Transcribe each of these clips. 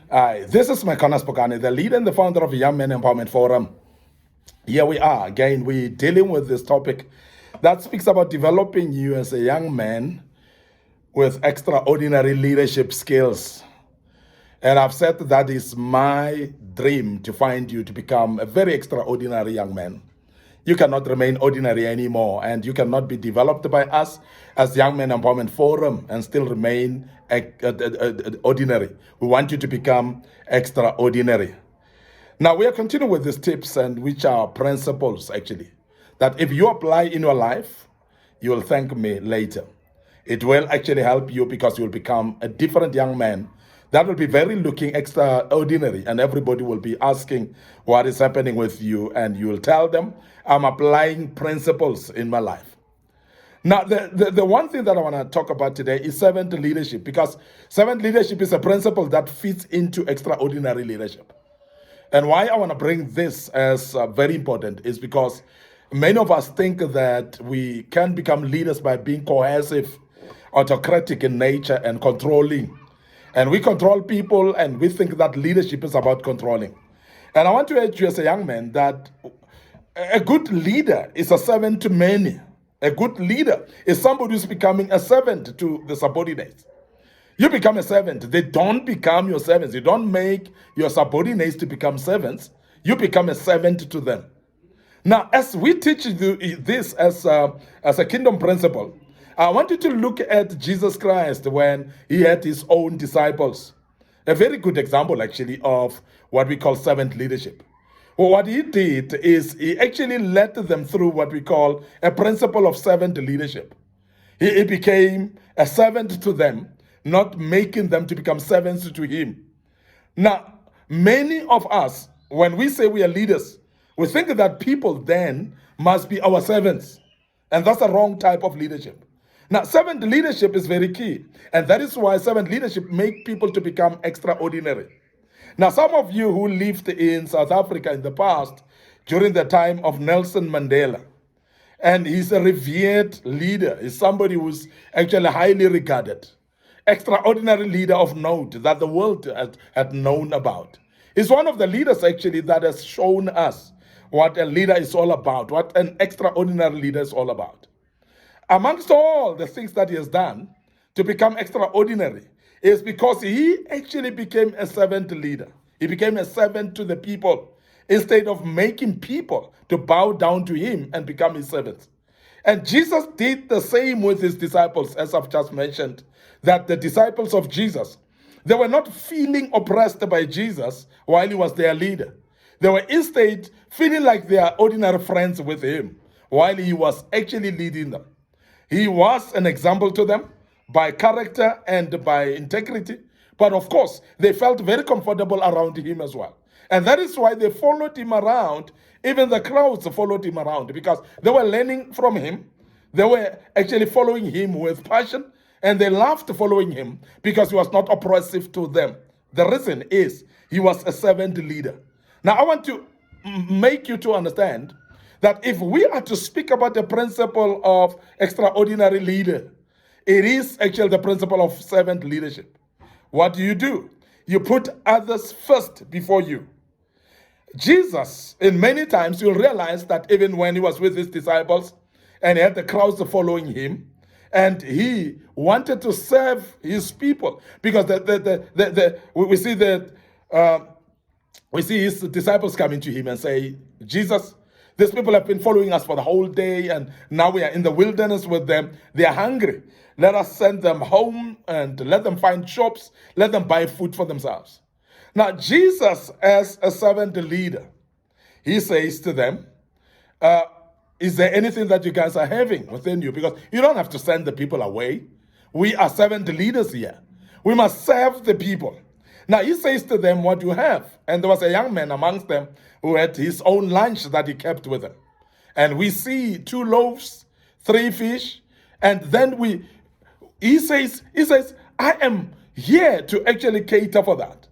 This is Micornus, Phokane, the leader and the founder of the Young Men Empowerment Forum. Here we are again. We're dealing with this topic that speaks about developing you as a young man with extraordinary leadership skills. And I've said that is my dream to find you to become a very extraordinary young man. You cannot remain ordinary anymore, and you cannot be developed by us as Young Men Empowerment Forum and still remain ordinary. We want you to become extraordinary. Now, we are continuing with these tips, and which are principles, actually, that if you apply in your life, you will thank me later. It will actually help you because you will become a different young man that will be very looking extraordinary, and everybody will be asking what is happening with you, and you will tell them, I'm applying principles in my life. Now, the one thing that I want to talk about today is servant leadership, because servant leadership is a principle that fits into extraordinary leadership. And why I want to bring this as very important is because many of us think that we can become leaders by being coercive, autocratic in nature, and controlling. And we control people, and we think that leadership is about controlling. And I want to urge you as a young man that a good leader is a servant to many. A good leader is somebody who's becoming a servant to the subordinates. You become a servant. They don't become your servants. You don't make your subordinates to become servants. You become a servant to them. Now, as we teach this as a kingdom principle, I want you to look at Jesus Christ when he had his own disciples. A very good example, actually, of what we call servant leadership. Well, what he did is he actually led them through what we call a principle of servant leadership. He became a servant to them, not making them to become servants to him. Now, many of us, when we say we are leaders, we think that people then must be our servants. And that's a wrong type of leadership. Now, servant leadership is very key. And that is why servant leadership makes people to become extraordinary. Now, some of you who lived in South Africa in the past, during the time of Nelson Mandela, and he's a revered leader, he's somebody who's actually highly regarded, extraordinary leader of note that the world had known about. He's one of the leaders, actually, that has shown us what a leader is all about, what an extraordinary leader is all about. Amongst all the things that he has done to become extraordinary is because he actually became a servant leader. He became a servant to the people instead of making people to bow down to him and become his servants. And Jesus did the same with his disciples, as I've just mentioned, that the disciples of Jesus, they were not feeling oppressed by Jesus while he was their leader. They were instead feeling like they are ordinary friends with him while he was actually leading them. He was an example to them by character and by integrity. But of course, they felt very comfortable around him as well. And that is why they followed him around. Even the crowds followed him around because they were learning from him. They were actually following him with passion. And they loved following him because he was not oppressive to them. The reason is he was a servant leader. Now, I want to make you to understand that if we are to speak about the principle of extraordinary leader, it is actually the principle of servant leadership. What do? You put others first before you. Jesus, in many times, you'll realize that even when he was with his disciples and he had the crowds following him, and he wanted to serve his people, because we see his disciples coming to him and say, Jesus, these people have been following us for the whole day, and now we are in the wilderness with them. They are hungry. Let us send them home and let them find shops. Let them buy food for themselves. Now, Jesus, as a servant leader, he says to them, is there anything that you guys are having within you? Because you don't have to send the people away. We are servant leaders here. We must serve the people. Now, he says to them, what you have. And there was a young man amongst them who had his own lunch that he kept with him. And we see 2 loaves, 3 fish. And then he says, I am here to actually cater for that.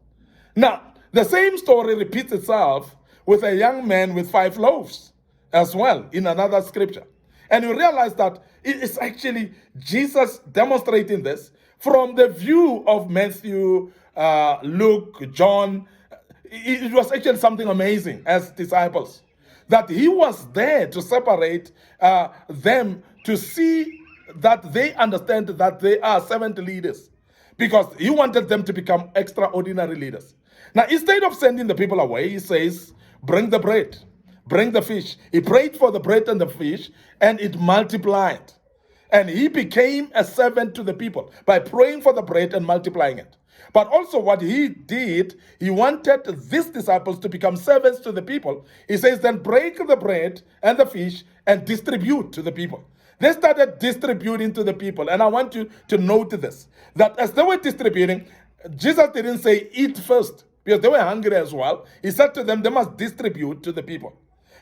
Now, the same story repeats itself with a young man with 5 loaves as well in another scripture. And you realize that it is actually Jesus demonstrating this from the view of Matthew Luke, John. It was actually something amazing as disciples, that he was there to separate them, to see that they understand that they are servant leaders, because he wanted them to become extraordinary leaders. Now, instead of sending the people away, he says, bring the bread, bring the fish. He prayed for the bread and the fish, and it multiplied. And he became a servant to the people by praying for the bread and multiplying it. But also what he did, he wanted these disciples to become servants to the people. He says, then break the bread and the fish and distribute to the people. They started distributing to the people. And I want you to note this, that as they were distributing, Jesus didn't say eat first, because they were hungry as well. He said to them, they must distribute to the people,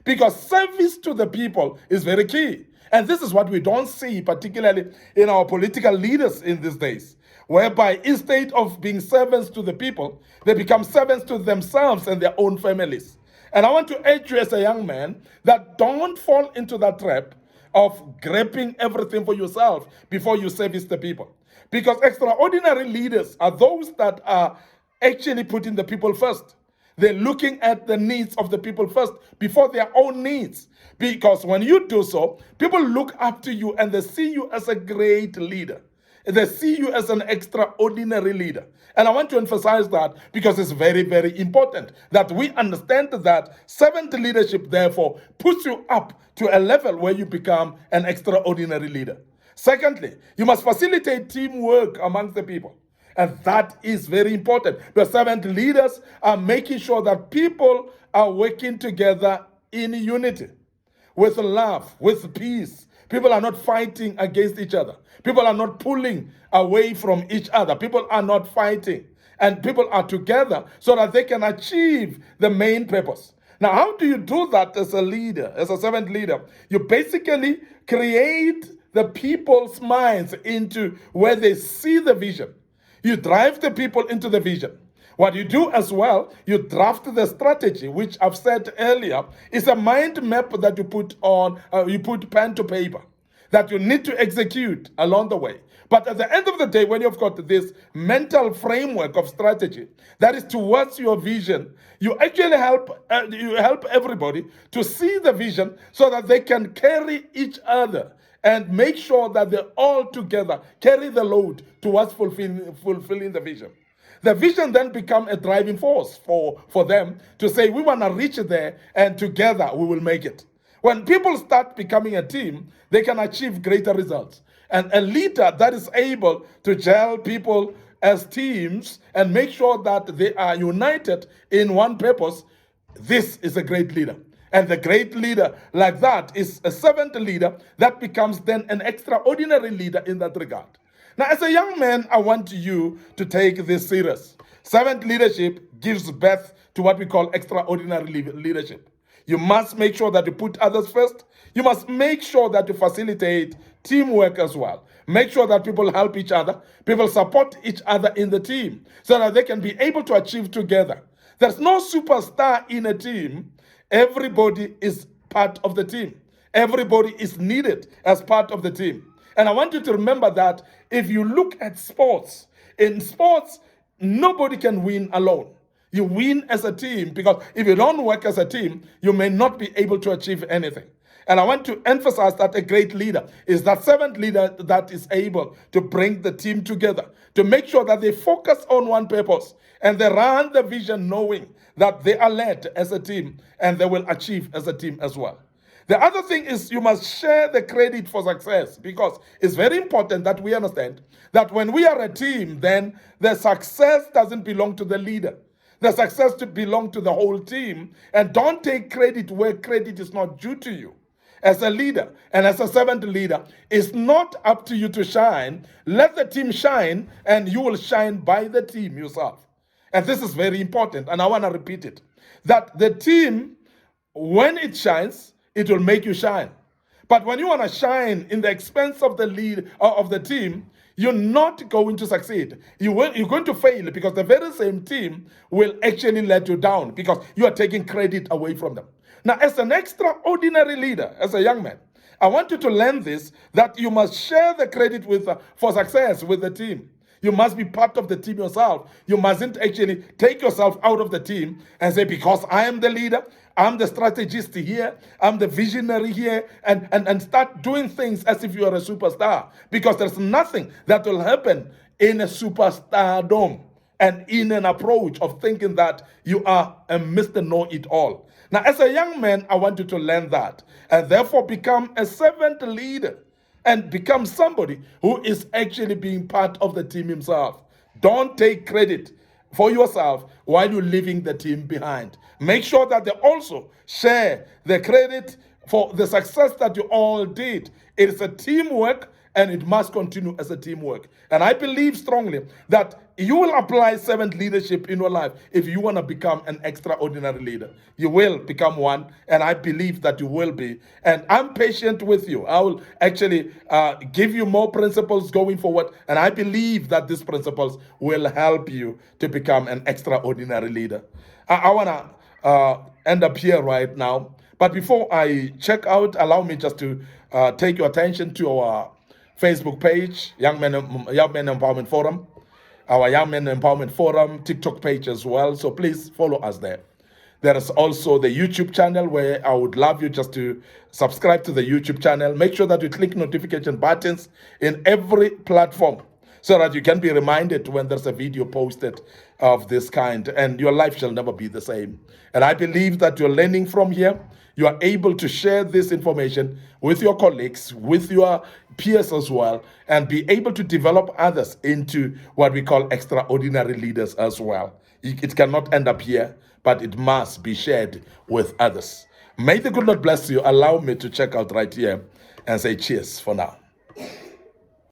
because service to the people is very key. And this is what we don't see, particularly in our political leaders in these days, whereby instead of being servants to the people, they become servants to themselves and their own families. And I want to urge you as a young man that don't fall into that trap of grabbing everything for yourself before you service the people. Because extraordinary leaders are those that are actually putting the people first. They're looking at the needs of the people first before their own needs. Because when you do so, people look up to you and they see you as a great leader. They see you as an extraordinary leader. And I want to emphasize that because it's very, very important that we understand that servant leadership, therefore, puts you up to a level where you become an extraordinary leader. Secondly, you must facilitate teamwork amongst the people. And that is very important. The servant leaders are making sure that people are working together in unity, with love, with peace. People are not fighting against each other. People are not pulling away from each other. People are not fighting. And people are together so that they can achieve the main purpose. Now, how do you do that as a leader, as a servant leader? You basically create the people's minds into where they see the vision. You drive the people into the vision. What you do as well, you draft the strategy, which I've said earlier, is a mind map that you put on, you put pen to paper, that you need to execute along the way. But at the end of the day, when you've got this mental framework of strategy that is towards your vision, you actually help everybody to see the vision so that they can carry each other and make sure that they all together carry the load towards fulfilling the vision. The vision then become a driving force for them to say, we want to reach there, and together we will make it. When people start becoming a team, they can achieve greater results. And a leader that is able to gel people as teams and make sure that they are united in one purpose, this is a great leader. And the great leader like that is a servant leader that becomes then an extraordinary leader in that regard. Now, as a young man, I want you to take this serious. Servant leadership gives birth to what we call extraordinary leadership. You must make sure that you put others first. You must make sure that you facilitate teamwork as well. Make sure that people help each other. People support each other in the team so that they can be able to achieve together. There's no superstar in a team. Everybody is part of the team. Everybody is needed as part of the team. And I want you to remember that if you look at sports, in sports, nobody can win alone. You win as a team, because if you don't work as a team, you may not be able to achieve anything. And I want to emphasize that a great leader is that servant leader that is able to bring the team together, to make sure that they focus on one purpose and they run the vision knowing that they are led as a team and they will achieve as a team as well. The other thing is you must share the credit for success, because it's very important that we understand that when we are a team, then the success doesn't belong to the leader. The success to belong to the whole team, and don't take credit where credit is not due to you. As a leader and as a servant leader, it's not up to you to shine. Let the team shine, and you will shine by the team yourself. And this is very important, and I want to repeat it, that the team, when it shines, it will make you shine. But when you want to shine in the expense of the lead of the team, you're not going to succeed. You're going to fail, because the very same team will actually let you down because you are taking credit away from them. Now, as an extraordinary leader, as a young man, I want you to learn this, that you must share the credit for success with the team. You must be part of the team yourself. You mustn't actually take yourself out of the team and say, because I am the leader, I'm the strategist here, I'm the visionary here, and start doing things as if you are a superstar. Because there's nothing that will happen in a superstardom and in an approach of thinking that you are a Mr. Know-it-all. Now, as a young man, I want you to learn that and therefore become a servant leader and become somebody who is actually being part of the team himself. Don't take credit for yourself while you're leaving the team behind. Make sure that they also share the credit for the success that you all did. It is a teamwork, and it must continue as a teamwork. And I believe strongly that you will apply servant leadership in your life if you want to become an extraordinary leader. You will become one, and I believe that you will be. And I'm patient with you. I will actually give you more principles going forward, and I believe that these principles will help you to become an extraordinary leader. I want to end up here right now. But before I check out, allow me just to take your attention to our Facebook page, Young Men Empowerment Forum, our Young Men Empowerment Forum TikTok page as well. So please follow us there. There is also the YouTube channel where I would love you just to subscribe to the YouTube channel. Make sure that you click notification buttons in every platform so that you can be reminded when there's a video posted of this kind, and your life shall never be the same. And I believe that you're learning from here. You are able to share this information with your colleagues, with your peers as well, and be able to develop others into what we call extraordinary leaders as well. It cannot end up here, but it must be shared with others. May the good Lord bless you. Allow me to check out right here and say cheers for now.